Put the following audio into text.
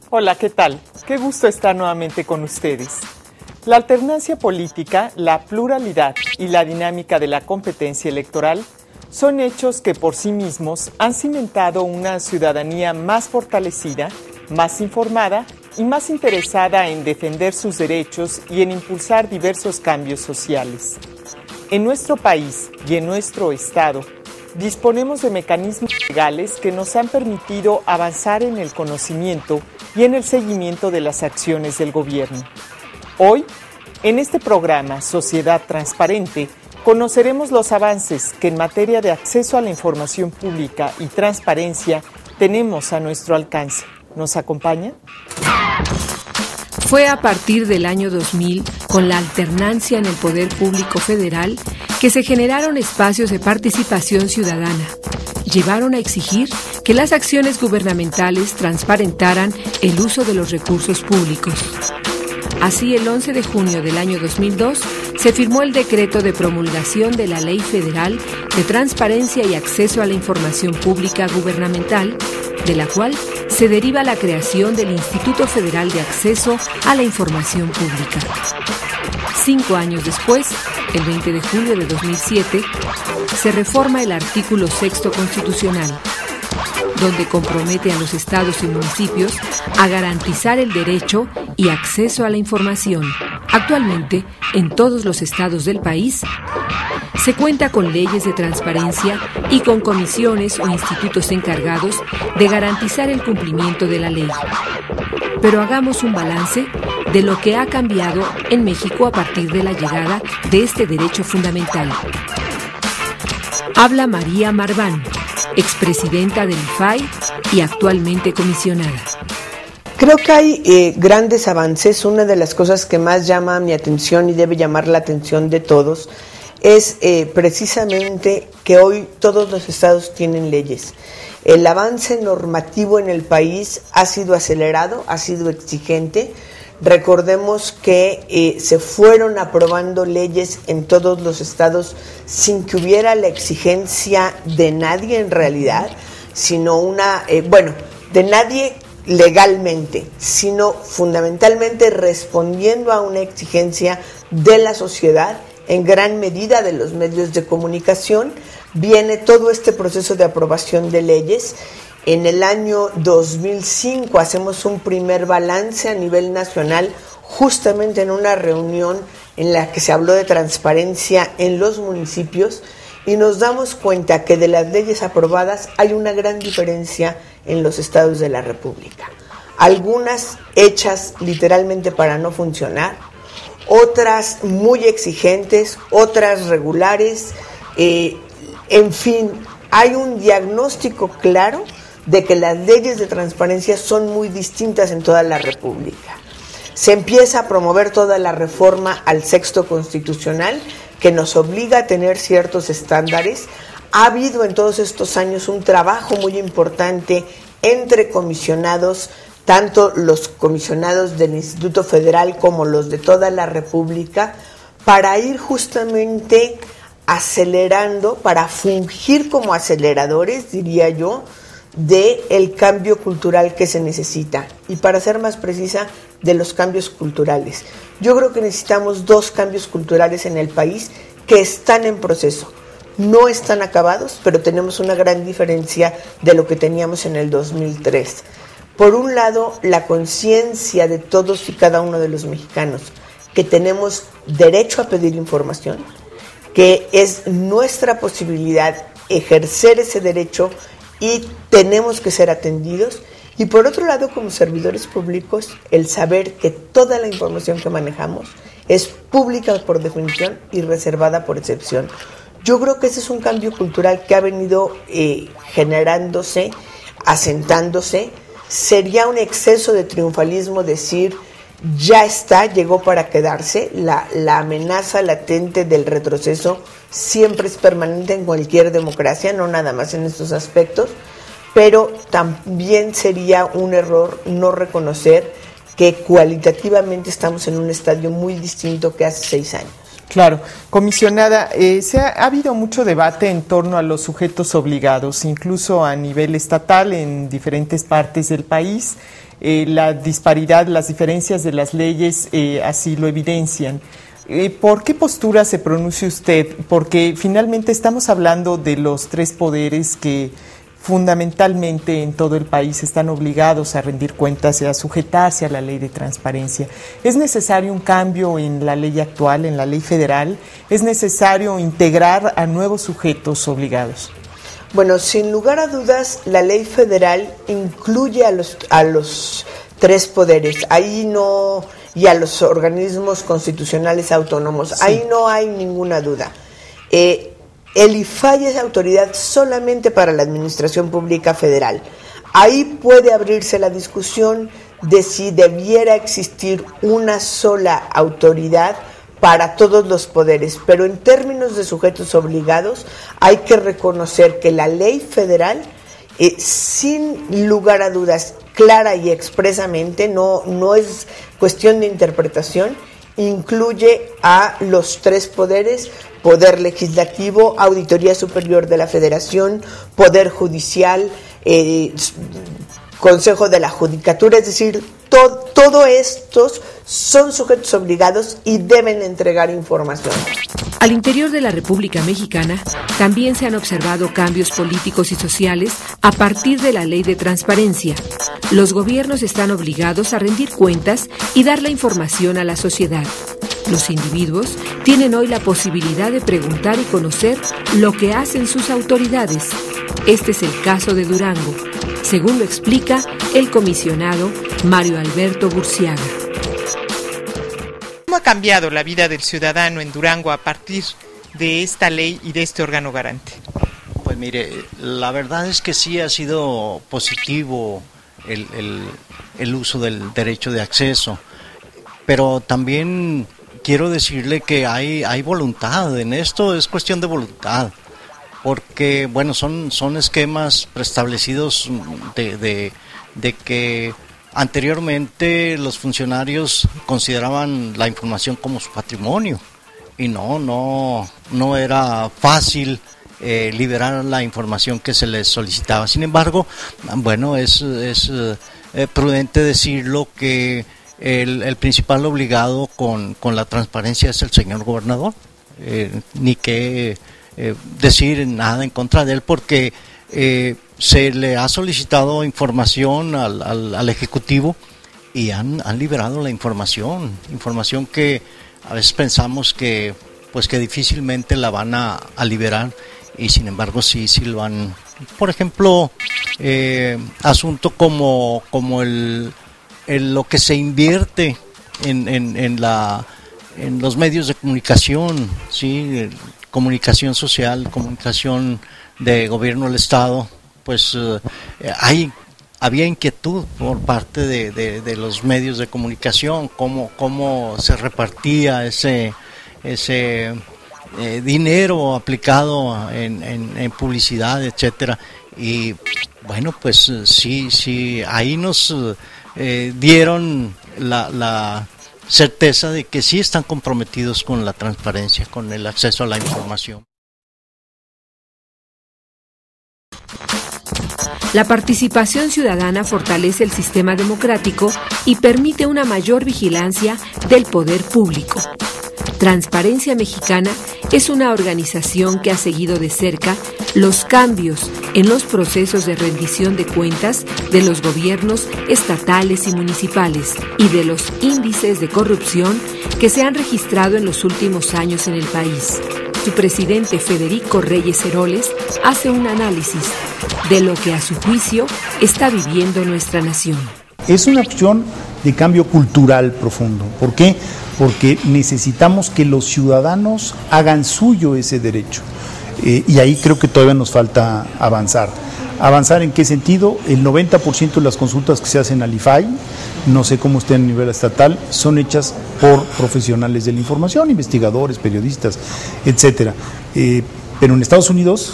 Hola, ¿qué tal? Qué gusto estar nuevamente con ustedes. La alternancia política, la pluralidad y la dinámica de la competencia electoral son hechos que por sí mismos han cimentado una ciudadanía más fortalecida, más informada y más interesada en defender sus derechos y en impulsar diversos cambios sociales. En nuestro país y en nuestro estado, disponemos de mecanismos legales que nos han permitido avanzar en el conocimiento y en el seguimiento de las acciones del gobierno. Hoy, en este programa Sociedad Transparente, conoceremos los avances que en materia de acceso a la información pública y transparencia tenemos a nuestro alcance. ¿Nos acompaña? Fue a partir del año 2000, con la alternancia en el poder público federal, que se generaron espacios de participación ciudadana. Llevaron a exigir que las acciones gubernamentales transparentaran el uso de los recursos públicos. Así, el 11 de junio del año 2002, se firmó el decreto de promulgación de la Ley Federal de Transparencia y Acceso a la Información Pública Gubernamental, de la cual se deriva la creación del Instituto Federal de Acceso a la Información Pública. 5 años después, el 20 de julio de 2007, se reforma el artículo 6º constitucional, donde compromete a los estados y municipios a garantizar el derecho y acceso a la información. Actualmente, en todos los estados del país, se cuenta con leyes de transparencia y con comisiones o institutos encargados de garantizar el cumplimiento de la ley. Pero hagamos un balance de lo que ha cambiado en México a partir de la llegada de este derecho fundamental. Habla María Marván, expresidenta del IFAI y actualmente comisionada. Creo que hay grandes avances. Una de las cosas que más llama mi atención y debe llamar la atención de todos es precisamente que hoy todos los estados tienen leyes. El avance normativo en el país ha sido acelerado, ha sido exigente. Recordemos que se fueron aprobando leyes en todos los estados sin que hubiera la exigencia de nadie en realidad, sino de nadie legalmente, sino fundamentalmente respondiendo a una exigencia de la sociedad, en gran medida de los medios de comunicación. Viene todo este proceso de aprobación de leyes. En el año 2005 hacemos un primer balance a nivel nacional, justamente en una reunión en la que se habló de transparencia en los municipios, y nos damos cuenta que de las leyes aprobadas hay una gran diferencia en los estados de la República. Algunas hechas literalmente para no funcionar, otras muy exigentes, otras regulares, en fin, hay un diagnóstico claro de que las leyes de transparencia son muy distintas en toda la República. Se empieza a promover toda la reforma al 6º constitucional, que nos obliga a tener ciertos estándares. Ha habido en todos estos años un trabajo muy importante entre comisionados, tanto los comisionados del Instituto Federal como los de toda la República, para ir justamente acelerando, para fungir como aceleradores, diría yo, del cambio cultural que se necesita. Y para ser más precisa, de los cambios culturales. Yo creo que necesitamos 2 cambios culturales en el país que están en proceso. No están acabados, pero tenemos una gran diferencia de lo que teníamos en el 2003. Por un lado, la conciencia de todos y cada uno de los mexicanos que tenemos derecho a pedir información, que es nuestra posibilidad ejercer ese derecho y tenemos que ser atendidos. Y por otro lado, como servidores públicos, el saber que toda la información que manejamos es pública por definición y reservada por excepción. Yo creo que ese es un cambio cultural que ha venido generándose, asentándose. Sería un exceso de triunfalismo decir, ya está, llegó para quedarse. La amenaza latente del retroceso siempre es permanente en cualquier democracia, no nada más en estos aspectos. pero también sería un error no reconocer que cualitativamente estamos en un estadio muy distinto que hace 6 años. Claro. Comisionada, ha habido mucho debate en torno a los sujetos obligados, incluso a nivel estatal en diferentes partes del país. La disparidad, las diferencias de las leyes así lo evidencian. ¿Por qué postura se pronuncia usted? Porque finalmente estamos hablando de los 3 poderes que fundamentalmente en todo el país están obligados a rendir cuentas y a sujetarse a la ley de transparencia. ¿Es necesario un cambio en la ley actual, en la ley federal? ¿Es necesario integrar a nuevos sujetos obligados? Bueno, sin lugar a dudas, la ley federal incluye a los 3 poderes, ahí no, y a los organismos constitucionales autónomos, sí. Ahí no hay ninguna duda. El IFAI es autoridad solamente para la Administración Pública Federal. Ahí puede abrirse la discusión de si debiera existir una sola autoridad para todos los poderes, pero en términos de sujetos obligados hay que reconocer que la ley federal, sin lugar a dudas, clara y expresamente, no es cuestión de interpretación, incluye a los 3 poderes: Poder Legislativo, Auditoría Superior de la Federación, Poder Judicial, Consejo de la Judicatura, es decir, todos estos son sujetos obligados y deben entregar información. Al interior de la República Mexicana también se han observado cambios políticos y sociales a partir de la Ley de Transparencia. Los gobiernos están obligados a rendir cuentas y dar la información a la sociedad. Los individuos tienen hoy la posibilidad de preguntar y conocer lo que hacen sus autoridades. Este es el caso de Durango, según lo explica el comisionado Mario Alberto Burciaga. ¿Cómo ha cambiado la vida del ciudadano en Durango a partir de esta ley y de este órgano garante? Pues mire, la verdad es que sí ha sido positivo el uso del derecho de acceso, pero también quiero decirle que hay voluntad, en esto es cuestión de voluntad, porque bueno, son esquemas preestablecidos de que anteriormente los funcionarios consideraban la información como su patrimonio y no era fácil liberar la información que se les solicitaba. Sin embargo, bueno, es prudente decirlo que el principal obligado con la transparencia es el señor gobernador, ni que decir nada en contra de él, porque se le ha solicitado información al Ejecutivo y han liberado la información que a veces pensamos que difícilmente la van a liberar, y sin embargo sí lo han. Por ejemplo, asunto como lo que se invierte en los medios de comunicación, sí, comunicación social, comunicación de gobierno del Estado, pues había inquietud por parte de los medios de comunicación, cómo se repartía ese dinero aplicado en publicidad, etcétera. Y bueno, pues sí, ahí nos dieron la certeza de que sí están comprometidos con la transparencia, con el acceso a la información. La participación ciudadana fortalece el sistema democrático y permite una mayor vigilancia del poder público. Transparencia Mexicana es una organización que ha seguido de cerca los cambios en los procesos de rendición de cuentas de los gobiernos estatales y municipales y de los índices de corrupción que se han registrado en los últimos años en el país. Su presidente Federico Reyes Heroles hace un análisis de lo que a su juicio está viviendo nuestra nación. Es una opción de cambio cultural profundo. ¿Por qué? Porque necesitamos que los ciudadanos hagan suyo ese derecho. Y ahí creo que todavía nos falta avanzar. ¿Avanzar en qué sentido? El 90% de las consultas que se hacen al IFAI, no sé cómo estén a nivel estatal, son hechas por profesionales de la información, investigadores, periodistas, etcétera. Pero en Estados Unidos